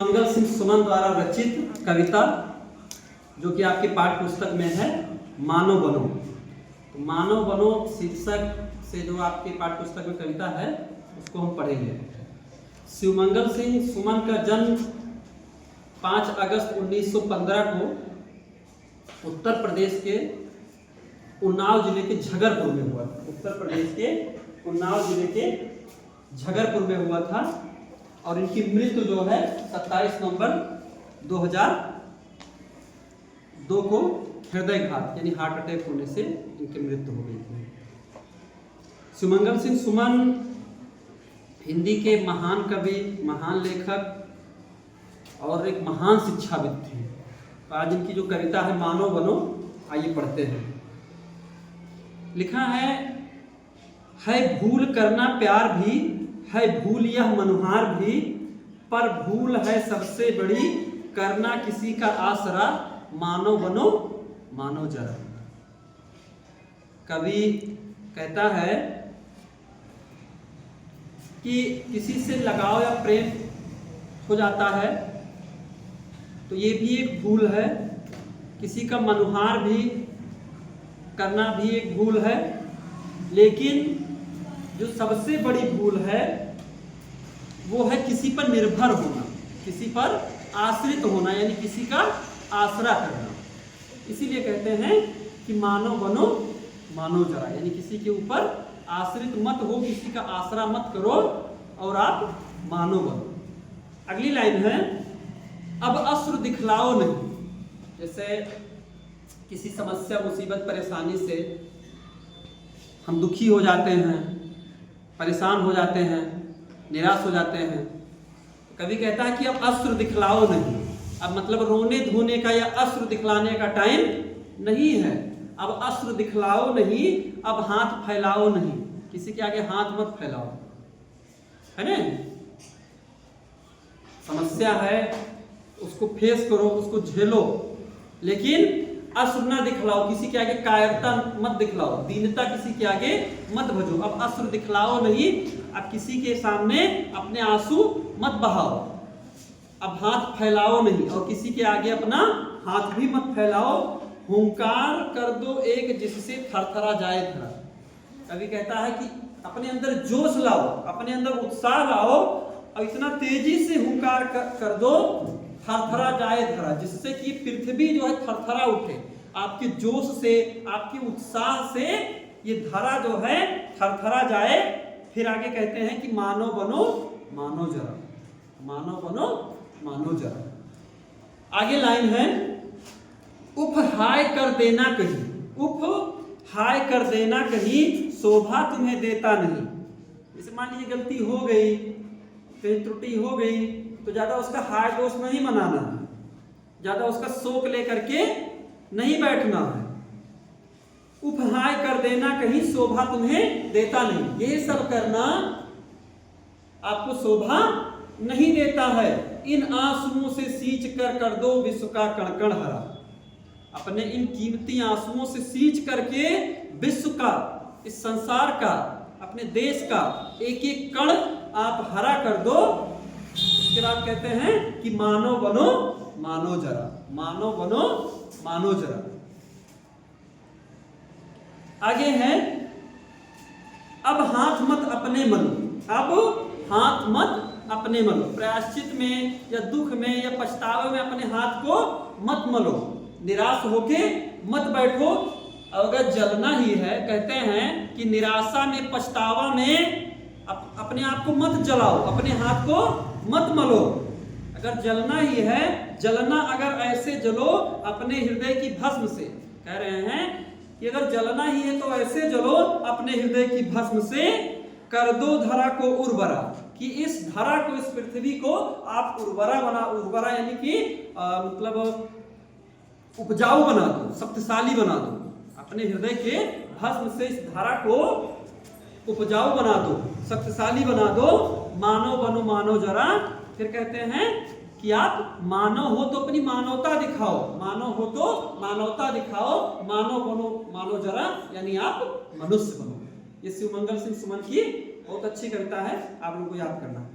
मंगल सिंह सुमन द्वारा रचित कविता जो कि आपके पाठ्य पुस्तक में है मानो बनो। तो मानो बनो शीर्षक से जो आपके पाठ्य पुस्तक में कविता है उसको हम पढ़ेंगे। शिवमंगल सिंह सुमन का जन्म 5 अगस्त 1915 को उत्तर प्रदेश के उन्नाव जिले के झगरपुर में हुआ। उत्तर प्रदेश के उन्नाव जिले के झगरपुर में हुआ था और इनकी मृत्यु जो है 27 नवंबर 2002 को हृदयघात यानी हार्ट अटैक होने से इनकी मृत्यु हो गई थी। शिवमंगल सिंह सुमन हिंदी के महान कवि, महान लेखक और एक महान शिक्षाविद थे। आज इनकी जो कविता है मानो बनो, आइए पढ़ते हैं। लिखा है भूल करना प्यार भी है, भूल यह मनुहार भी, पर भूल है सबसे बड़ी करना किसी का आसरा, मानो बनो मानो जरा। कवि कहता है कि किसी से लगाव या प्रेम हो जाता है तो ये भी एक भूल है, किसी का मनुहार भी करना भी एक भूल है, लेकिन जो सबसे बड़ी भूल है वो है किसी पर निर्भर होना, किसी पर आश्रित होना, यानी किसी का आसरा करना। इसीलिए कहते हैं कि मानो बनो मानो जरा, यानी किसी के ऊपर आश्रित मत हो, किसी का आसरा मत करो और आप मानो बनो। अगली लाइन है अब अश्रु दिखलाओ नहीं। जैसे किसी समस्या, मुसीबत, परेशानी से हम दुखी हो जाते हैं, परेशान हो जाते हैं, निराश हो जाते हैं। कवि कहता है कि अब अश्रु दिखलाओ नहीं। अब मतलब रोने धोने का या अश्रु दिखलाने का टाइम नहीं है। अब अश्रु दिखलाओ नहीं, अब हाथ फैलाओ नहीं, किसी के आगे हाथ मत फैलाओ, है ना। समस्या है उसको फेस करो, उसको झेलो, लेकिन अश्रु न दिखलाओ, किसी के आगे कायरता मत दिखलाओ, दीनता किसी के आगे मत भजो। अब अश्रु दिखलाओ नहीं, अब किसी के सामने अपने आंसू मत बहाओ। अब हाथ फैलाओ नहीं और किसी के आगे अपना हाथ भी मत फैलाओ। हुंकार कर दो एक जिससे थरथरा जाए धरा। कवि कहता है कि अपने अंदर जोश लाओ, अपने अंदर उत्साह लाओ और इतना तेजी से हुंकार कर दो थरथरा जाए धरा, जिससे कि पृथ्वी जो है थरथरा उठे। आपके जोश से, आपके उत्साह से ये धरा जो है थरथरा जाए। फिर आगे कहते हैं कि मानो बनो मानो जरा, मानो बनो मानो जरा। आगे लाइन है उफ हाय कर देना कहीं, उफ हाय कर देना कहीं, शोभा तुम्हें देता नहीं। जैसे मान लीजिए गलती हो गई, कहीं त्रुटि हो गई, तो ज्यादा उसका हाय दोष नहीं मनाना है, ज्यादा उसका शोक लेकर के नहीं बैठना है। उपहाय कर देना कहीं, शोभा तुम्हें देता नहीं। ये सब करना आपको शोभा नहीं देता है। इन आंसुओं से सींच कर दो विश्व का कण कण हरा। अपने इन कीमती आंसुओं से सींच करके विश्व का, इस संसार का, अपने देश का एक एक कण आप हरा कर दो। उसके बाद कहते हैं कि मानो बनो मानो जरा, मानो बनो मानो जरा। आगे है अब हाथ मत अपने मलो, अब हाथ मत अपने मलो। प्रायश्चित में या दुख में या पछतावे में अपने हाथ को मत मलो, निराश होके मत बैठो। अगर जलना ही है, कहते हैं कि निराशा में, पछतावा में अपने आप को मत जलाओ, अपने हाथ को मत मलो। अगर जलना ही है, जलना अगर ऐसे जलो अपने हृदय की भस्म से। कह रहे हैं कि अगर जलना ही है तो ऐसे जलो अपने हृदय की भस्म से, कर दो धरा को उर्वरा, कि इस धरा को, इस पृथ्वी को आप उर्वरा बना। उर्वरा यानी कि मतलब उपजाऊ बना दो, शक्तिशाली बना दो। अपने हृदय के भस्म से इस धारा को उपजाऊ बना दो, शक्तिशाली बना दो। मानो बनो मानो जरा। फिर कहते हैं कि आप मानव हो तो अपनी मानवता दिखाओ, मानव हो तो मानवता दिखाओ, मानव बनो मानो जरा, यानी आप मनुष्य बनो। ये शिवमंगल सिंह सुमन की बहुत अच्छी कविता है, आप लोगों को याद करना है।